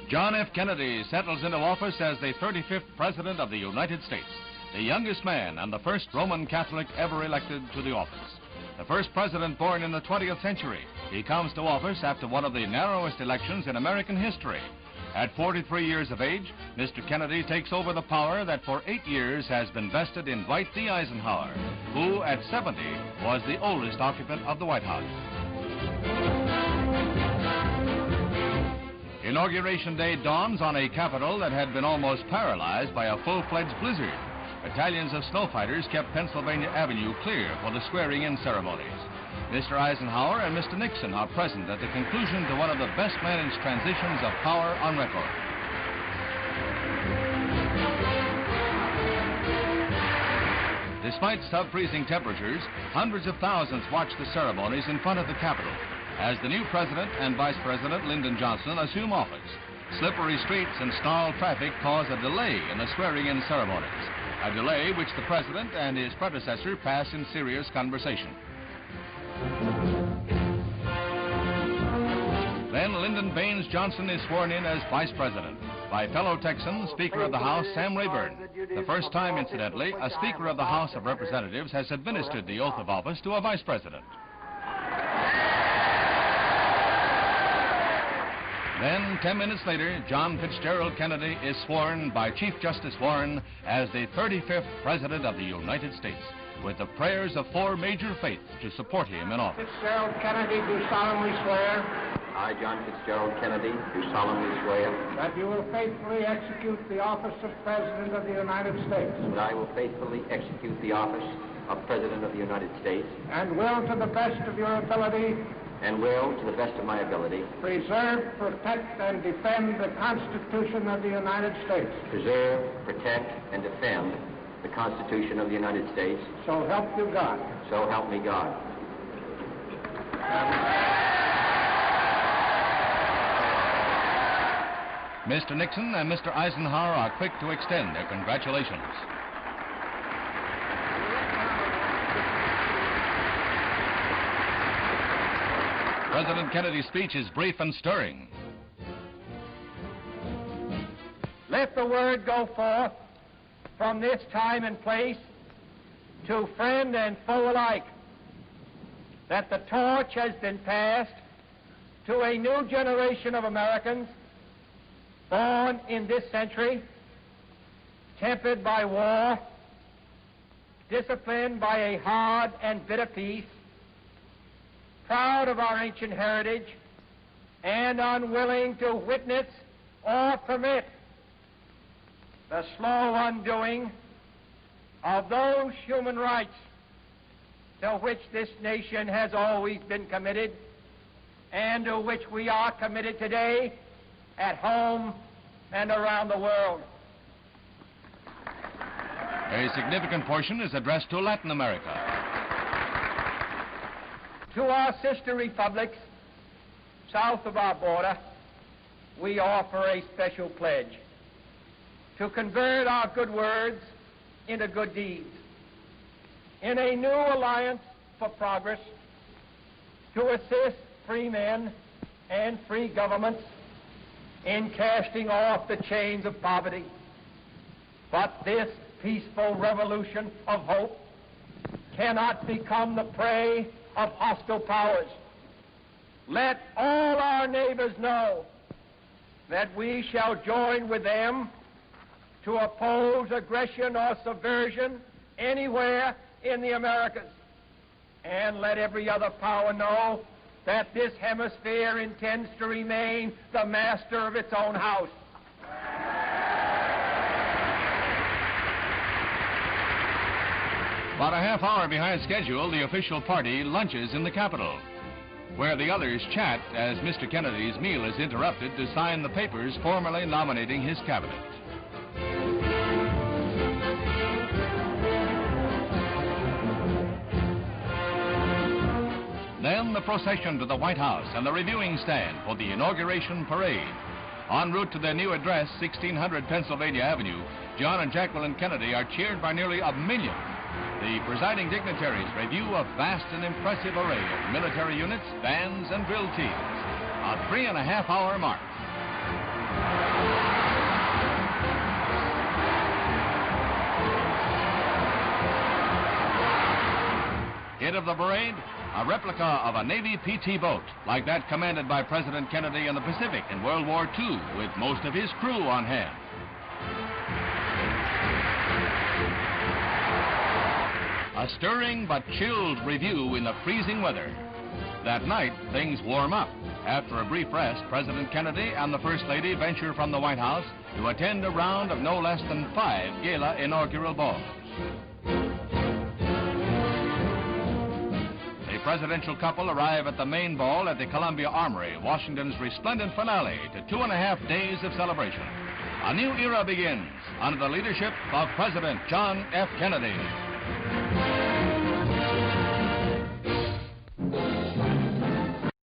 John F. Kennedy settles into office as the 35th President of the United States, the youngest man and the first Roman Catholic ever elected to the office. The first president born in the 20th century, he comes to office after one of the narrowest elections in American history. At 43 years of age, Mr. Kennedy takes over the power that for 8 years has been vested in Dwight D. Eisenhower, who at 70 was the oldest occupant of the White House. Inauguration Day dawns on a Capitol that had been almost paralyzed by a full-fledged blizzard. Battalions of snow fighters kept Pennsylvania Avenue clear for the swearing-in ceremonies. Mr. Eisenhower and Mr. Nixon are present at the conclusion to one of the best-managed transitions of power on record. Despite sub-freezing temperatures, hundreds of thousands watched the ceremonies in front of the Capitol as the new President and Vice President Lyndon Johnson assume office. Slippery streets and snarled traffic cause a delay in the swearing-in ceremonies, a delay which the President and his predecessor pass in serious conversation. Then Lyndon Baines Johnson is sworn in as Vice President by fellow Texan, Speaker of the House Sam Rayburn. The first time, incidentally, a Speaker of the House of Representatives has administered the oath of office to a Vice President. Then, 10 minutes later, John Fitzgerald Kennedy is sworn by Chief Justice Warren as the 35th President of the United States, with the prayers of 4 major faiths to support him in office. Fitzgerald Kennedy, do solemnly swear. I, John Fitzgerald Kennedy, do solemnly swear. That you will faithfully execute the office of President of the United States. That I will faithfully execute the office of President of the United States. And will, to the best of your ability, and will, to the best of my ability, preserve, protect, and defend the Constitution of the United States. Preserve, protect, and defend the Constitution of the United States. So help you God. So help me God. Mr. Nixon and Mr. Eisenhower are quick to extend their congratulations. President Kennedy's speech is brief and stirring. Let the word go forth from this time and place to friend and foe alike that the torch has been passed to a new generation of Americans born in this century, tempered by war, disciplined by a hard and bitter peace, proud of our ancient heritage, and unwilling to witness or permit the slow undoing of those human rights to which this nation has always been committed and to which we are committed today at home and around the world. A significant portion is addressed to Latin America. To our sister republics south of our border, we offer a special pledge to convert our good words into good deeds in a new alliance for progress, to assist free men and free governments in casting off the chains of poverty. But this peaceful revolution of hope cannot become the prey of hostile powers. Let all our neighbors know that we shall join with them to oppose aggression or subversion anywhere in the Americas. And let every other power know that this hemisphere intends to remain the master of its own house. About a half hour behind schedule, the official party lunches in the Capitol, where the others chat as Mr. Kennedy's meal is interrupted to sign the papers formally nominating his cabinet. Then the procession to the White House and the reviewing stand for the inauguration parade. En route to their new address, 1600 Pennsylvania Avenue, John and Jacqueline Kennedy are cheered by nearly 1 million. The presiding dignitaries review a vast and impressive array of military units, bands, and drill teams. A 3.5-hour march. Head of the parade, a replica of a Navy PT boat, like that commanded by President Kennedy in the Pacific in World War II, with most of his crew on hand. A stirring but chilled review in the freezing weather. That night, things warm up. After a brief rest, President Kennedy and the First Lady venture from the White House to attend a round of no less than 5 gala inaugural balls. The presidential couple arrive at the main ball at the Columbia Armory, Washington's resplendent finale to 2.5 days of celebration. A new era begins under the leadership of President John F. Kennedy.